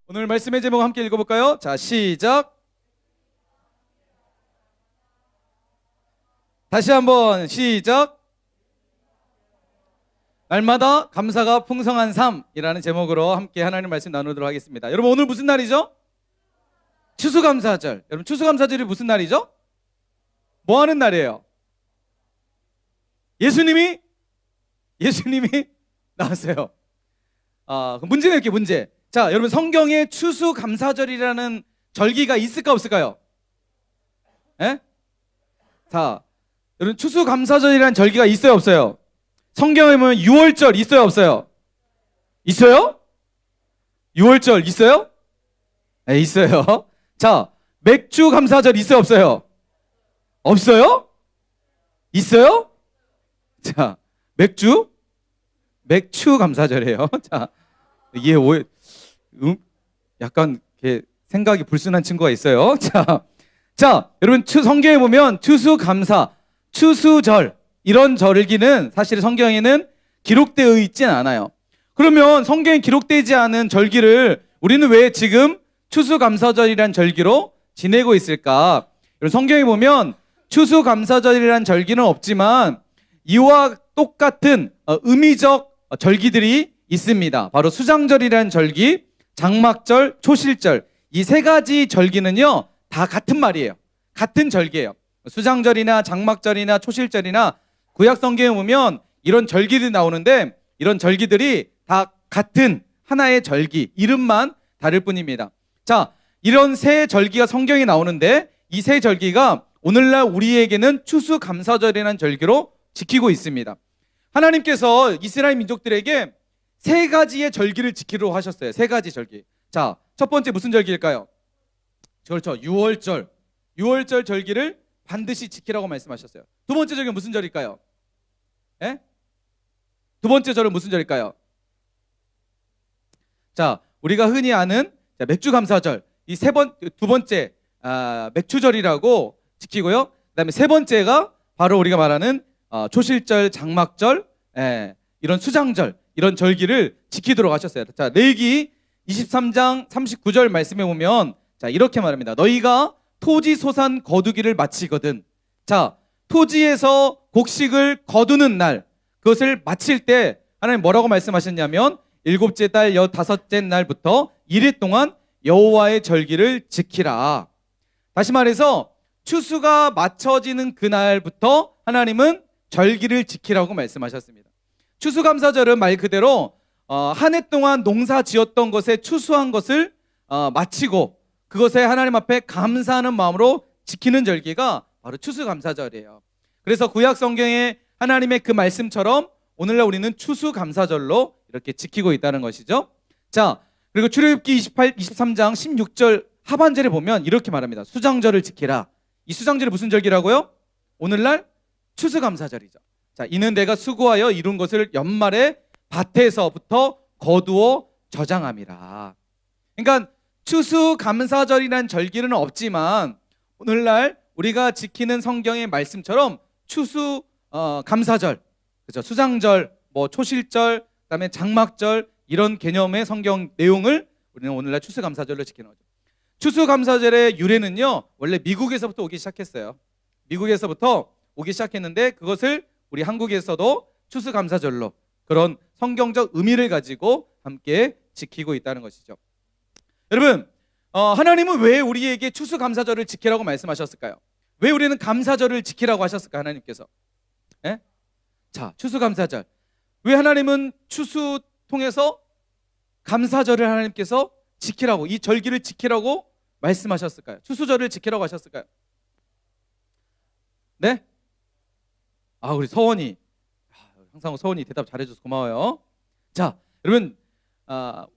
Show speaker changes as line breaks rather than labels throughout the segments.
오늘 말씀의 제목 함께 읽어볼까요? 자, 시작. 다시 한번 시작. 날마다 감사가 풍성한 삶이라는 제목으로 함께 하나님 말씀 나누도록 하겠습니다. 여러분, 오늘 무슨 날이죠? 추수감사절. 여러분, 추수감사절이 무슨 날이죠? 뭐 하는 날이에요? 예수님이 나왔어요. 문제는 이렇게 문제. 자, 여러분, 성경에 추수감사절이라는 절기가 있을까 없을까요? 예? 자, 여러분, 추수감사절이라는 절기가 있어요 없어요? 성경에 보면 6월절 있어요 없어요? 있어요? 6월절 있어요? 네, 있어요. 자, 맥주감사절 있어요 없어요? 없어요? 있어요? 자, 맥주감사절이에요. 자, 이게 약간 이렇게 생각이 불순한 친구가 있어요. 자, 여러분, 성경에 보면 추수감사, 추수절 이런 절기는 사실 성경에는 기록되어 있진 않아요. 그러면 성경에 기록되지 않은 절기를 우리는 왜 지금 추수감사절이란 절기로 지내고 있을까? 여러분, 성경에 보면 추수감사절이란 절기는 없지만 이와 똑같은 의미적 절기들이 있습니다. 바로 수장절이라는 절기, 장막절, 초실절, 이 세 가지 절기는요 다 같은 말이에요. 같은 절기예요. 수장절이나 장막절이나 초실절이나 구약 성경에 보면 이런 절기들이 나오는데 이런 절기들이 다 같은 하나의 절기, 이름만 다를 뿐입니다. 자, 이런 세 절기가 성경에 나오는데 이 세 절기가 오늘날 우리에게는 추수감사절이라는 절기로 지키고 있습니다. 하나님께서 이스라엘 민족들에게 세 가지의 절기를 지키도록 하셨어요. 세 가지 절기. 자, 첫 번째 무슨 절기일까요? 그렇죠. 6월절 절기를 반드시 지키라고 말씀하셨어요. 두 번째 절기는 무슨 절일까요? 예? 두 번째 절은 무슨 절일까요? 자, 우리가 흔히 아는 맥주감사절. 두 번째 맥주절이라고 지키고요. 그다음에 세 번째가 바로 우리가 말하는 초실절, 장막절, 이런 수장절, 이런 절기를 지키도록 하셨어요. 자, 레위기 23장 39절 말씀에 보면 자, 이렇게 말합니다. 너희가 토지 소산 거두기를 마치거든. 자, 토지에서 곡식을 거두는 날, 그것을 마칠 때 하나님 뭐라고 말씀하셨냐면 일곱째 달 15째 날부터 1일 동안 여호와의 절기를 지키라. 다시 말해서 추수가 마쳐지는 그날부터 하나님은 절기를 지키라고 말씀하셨습니다. 추수감사절은 말 그대로 한 해 동안 농사 지었던 것에 추수한 것을 마치고 그것에 하나님 앞에 감사하는 마음으로 지키는 절기가 바로 추수감사절이에요. 그래서 구약 성경에 하나님의 그 말씀처럼 오늘날 우리는 추수감사절로 이렇게 지키고 있다는 것이죠. 자, 그리고 출애굽기 23장 16절 하반절에 보면 이렇게 말합니다. 수장절을 지키라. 이 수장절이 무슨 절기라고요? 오늘날 추수감사절이죠. 자, 이는 내가 수고하여 이룬 것을 연말에 밭에서부터 거두어 저장함이라. 그러니까 추수감사절이라는 절기는 없지만 오늘날 우리가 지키는 성경의 말씀처럼 추수감사절, 그렇죠? 수장절, 초실절, 그다음에 장막절 이런 개념의 성경 내용을 우리는 오늘날 추수감사절로 지키는 거죠. 추수감사절의 유래는요 원래 미국에서부터 오기 시작했어요. 미국에서부터 오기 시작했는데 그것을 우리 한국에서도 추수감사절로 그런 성경적 의미를 가지고 함께 지키고 있다는 것이죠. 여러분, 하나님은 왜 우리에게 추수감사절을 지키라고 말씀하셨을까요? 왜 우리는 감사절을 지키라고 하셨을까 하나님께서? 예? 자, 추수감사절. 왜 하나님은 추수 통해서 감사절을 하나님께서 지키라고, 이 절기를 지키라고 말씀하셨을까요? 추수절을 지키라고 하셨을까요? 네? 우리 서원이, 항상 서원이 대답 잘해줘서 고마워요. 자, 여러분,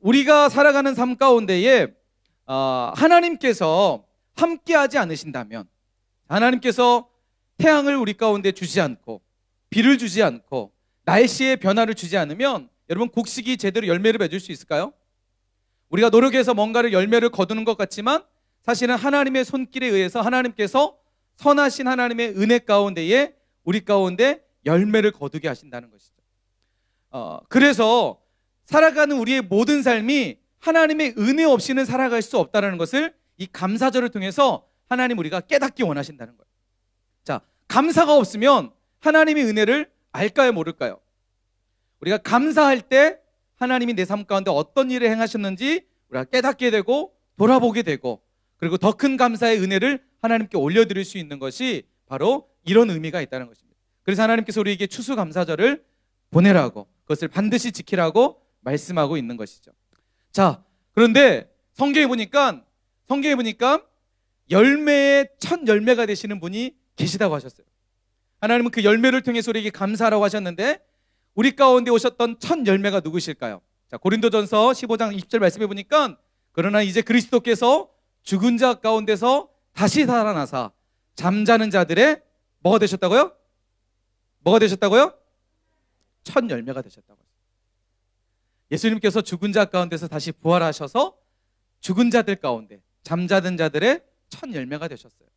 우리가 살아가는 삶 가운데에 하나님께서 함께하지 않으신다면, 하나님께서 태양을 우리 가운데 주지 않고 비를 주지 않고 날씨의 변화를 주지 않으면 여러분 곡식이 제대로 열매를 맺을 수 있을까요? 우리가 노력해서 뭔가를 열매를 거두는 것 같지만 사실은 하나님의 손길에 의해서 하나님께서 선하신 하나님의 은혜 가운데에 우리 가운데 열매를 거두게 하신다는 것이죠. 그래서 살아가는 우리의 모든 삶이 하나님의 은혜 없이는 살아갈 수 없다는 것을 이 감사절을 통해서 하나님 우리가 깨닫기 원하신다는 거예요. 자, 감사가 없으면 하나님의 은혜를 알까요, 모를까요? 우리가 감사할 때 하나님이 내 삶 가운데 어떤 일을 행하셨는지 우리가 깨닫게 되고 돌아보게 되고, 그리고 더 큰 감사의 은혜를 하나님께 올려드릴 수 있는 것이 바로 이런 의미가 있다는 것입니다. 그래서 하나님께서 우리에게 추수감사절을 보내라고, 그것을 반드시 지키라고 말씀하고 있는 것이죠. 자, 그런데 성경에 보니까 열매의 첫 열매가 되시는 분이 계시다고 하셨어요. 하나님은 그 열매를 통해서 우리에게 감사하라고 하셨는데, 우리 가운데 오셨던 첫 열매가 누구실까요? 자, 고린도전서 15장 20절 말씀해 보니까, 그러나 이제 그리스도께서 죽은 자 가운데서 다시 살아나사 잠자는 자들의 뭐가 되셨다고요? 뭐가 되셨다고요? 첫 열매가 되셨다고요. 예수님께서 죽은 자 가운데서 다시 부활하셔서 죽은 자들 가운데, 잠자는 자들의 첫 열매가 되셨어요.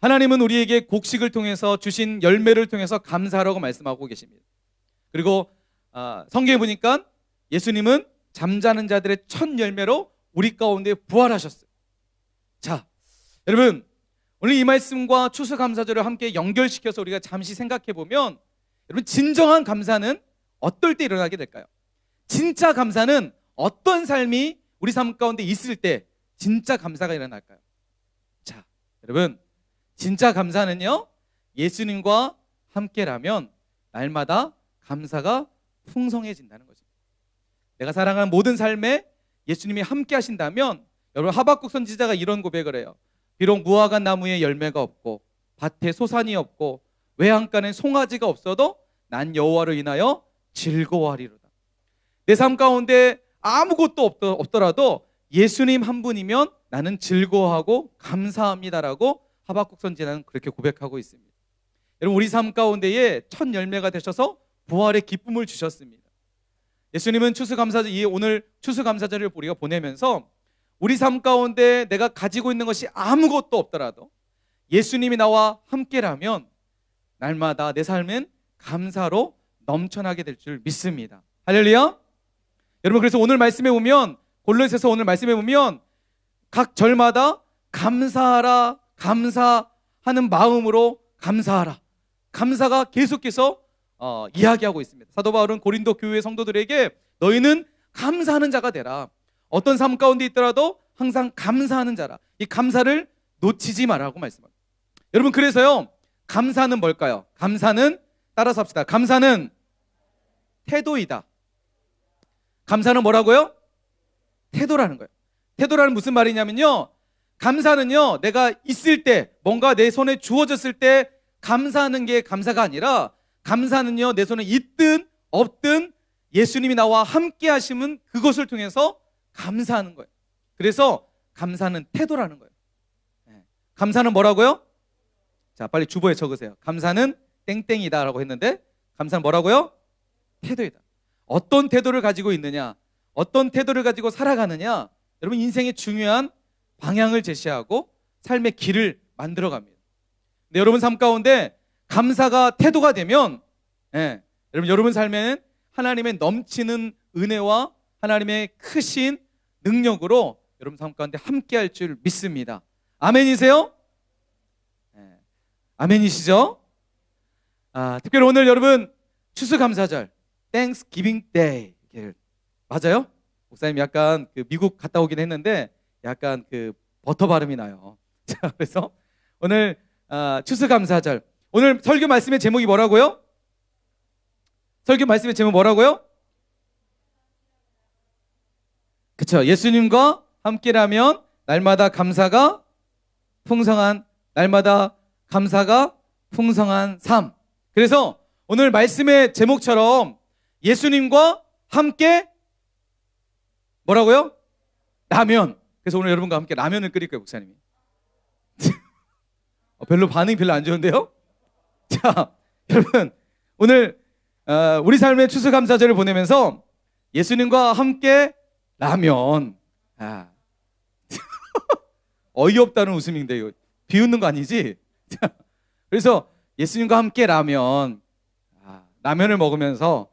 하나님은 우리에게 곡식을 통해서 주신 열매를 통해서 감사하라고 말씀하고 계십니다. 그리고 성경에 보니까 예수님은 잠자는 자들의 첫 열매로 우리 가운데 부활하셨어요. 자, 여러분, 오늘 이 말씀과 추수감사절을 함께 연결시켜서 우리가 잠시 생각해 보면, 여러분, 진정한 감사는 어떨 때 일어나게 될까요? 진짜 감사는 어떤 삶이 우리 삶 가운데 있을 때 진짜 감사가 일어날까요? 자, 여러분, 진짜 감사는요, 예수님과 함께라면 날마다 감사가 풍성해진다는 거죠. 내가 사랑하는 모든 삶에 예수님이 함께 하신다면, 여러분, 하박국 선지자가 이런 고백을 해요. 비록 무화과 나무에 열매가 없고 밭에 소산이 없고 외양간에 송아지가 없어도 난 여호와를 인하여 즐거워하리로다. 내 삶 가운데 아무것도 없더라도 예수님 한 분이면 나는 즐거워하고 감사합니다라고 하박국 선지자는 그렇게 고백하고 있습니다. 여러분, 우리 삶 가운데에 첫 열매가 되셔서 부활의 기쁨을 주셨습니다. 예수님은 오늘 추수감사절을 우리가 보내면서 우리 삶 가운데 내가 가지고 있는 것이 아무것도 없더라도 예수님이 나와 함께라면 날마다 내 삶은 감사로 넘쳐나게 될 줄 믿습니다. 할렐루야. 여러분, 그래서 오늘 말씀에 보면, 골로새서 오늘 말씀에 보면 각 절마다 감사하라, 감사하는 마음으로 감사하라, 감사가 계속해서 이야기하고 있습니다. 사도 바울은 고린도 교회 성도들에게 너희는 감사하는 자가 되라, 어떤 삶 가운데 있더라도 항상 감사하는 자라, 이 감사를 놓치지 말라고 말씀합니다. 여러분, 그래서요, 감사는 뭘까요? 감사는, 따라서 합시다. 감사는 태도이다. 감사는 뭐라고요? 태도라는 거예요. 태도라는 무슨 말이냐면요, 감사는요, 내가 있을 때, 뭔가 내 손에 주어졌을 때 감사하는 게 감사가 아니라, 감사는요, 내 손에 있든 없든 예수님이 나와 함께 하시면 그것을 통해서 감사하는 거예요. 그래서 감사는 태도라는 거예요. 감사는 뭐라고요? 자, 빨리 주보에 적으세요. 감사는 땡땡이다 라고 했는데, 감사는 뭐라고요? 태도이다. 어떤 태도를 가지고 있느냐, 어떤 태도를 가지고 살아가느냐, 여러분, 인생의 중요한 방향을 제시하고 삶의 길을 만들어 갑니다. 근데 여러분 삶 가운데 감사가 태도가 되면, 여러분 삶에는 하나님의 넘치는 은혜와 하나님의 크신 능력으로 여러분 삶 가운데 함께 할 줄 믿습니다. 아멘이세요? 아멘이시죠? 특별히 오늘 여러분 추수감사절, Thanksgiving Day, 맞아요? 목사님 약간 미국 갔다 오긴 했는데 약간 버터 발음이 나요. 자, 그래서 오늘 추수감사절, 오늘 설교 말씀의 제목이 뭐라고요? 설교 말씀의 제목 뭐라고요? 그쵸, 예수님과 함께라면 날마다 감사가 풍성한, 날마다 감사가 풍성한 삶. 그래서 오늘 말씀의 제목처럼 예수님과 함께 뭐라고요? 라면. 그래서 오늘 여러분과 함께 라면을 끓일 거예요, 목사님이. 반응이 별로 안 좋은데요? 자, 여러분, 오늘 우리 삶의 추수감사절을 보내면서 예수님과 함께 라면. 어이없다는 웃음인데 이거 비웃는 거 아니지? 그래서 예수님과 함께 라면, 라면을 먹으면서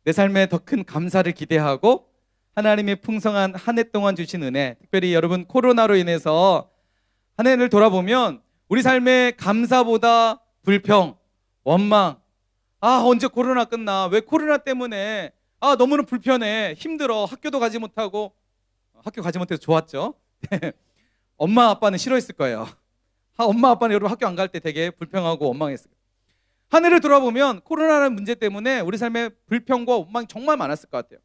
내 삶에 더 큰 감사를 기대하고 하나님의 풍성한 한 해 동안 주신 은혜, 특별히 여러분 코로나로 인해서 한 해를 돌아보면 우리 삶의 감사보다 불평, 원망, 언제 코로나 끝나? 왜 코로나 때문에 너무나 불편해, 힘들어, 학교도 가지 못하고. 학교 가지 못해서 좋았죠. 엄마 아빠는 싫어했을 거예요. 엄마 아빠는 여러분 학교 안 갈 때 되게 불평하고 원망했을 거예요. 한 해를 돌아보면 코로나라는 문제 때문에 우리 삶에 불평과 원망이 정말 많았을 것 같아요.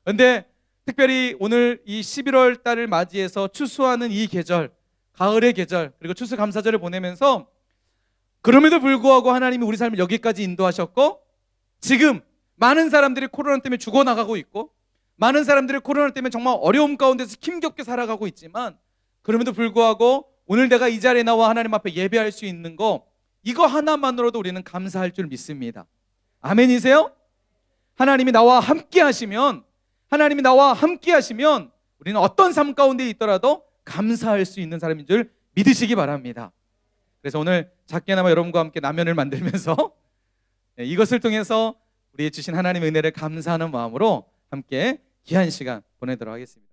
그런데 특별히 오늘 이 11월 달을 맞이해서 추수하는 이 계절, 가을의 계절, 그리고 추수감사절을 보내면서 그럼에도 불구하고 하나님이 우리 삶을 여기까지 인도하셨고, 지금 많은 사람들이 코로나 때문에 죽어나가고 있고, 많은 사람들이 코로나 때문에 정말 어려움 가운데서 힘겹게 살아가고 있지만, 그럼에도 불구하고 오늘 내가 이 자리에 나와 하나님 앞에 예배할 수 있는 거, 이거 하나만으로도 우리는 감사할 줄 믿습니다. 아멘이세요? 하나님이 나와 함께 하시면 우리는 어떤 삶 가운데 있더라도 감사할 수 있는 사람인 줄 믿으시기 바랍니다. 그래서 오늘 작게나마 여러분과 함께 라면을 만들면서 이것을 통해서 우리의 주신 하나님의 은혜를 감사하는 마음으로 함께 귀한 시간 보내도록 하겠습니다.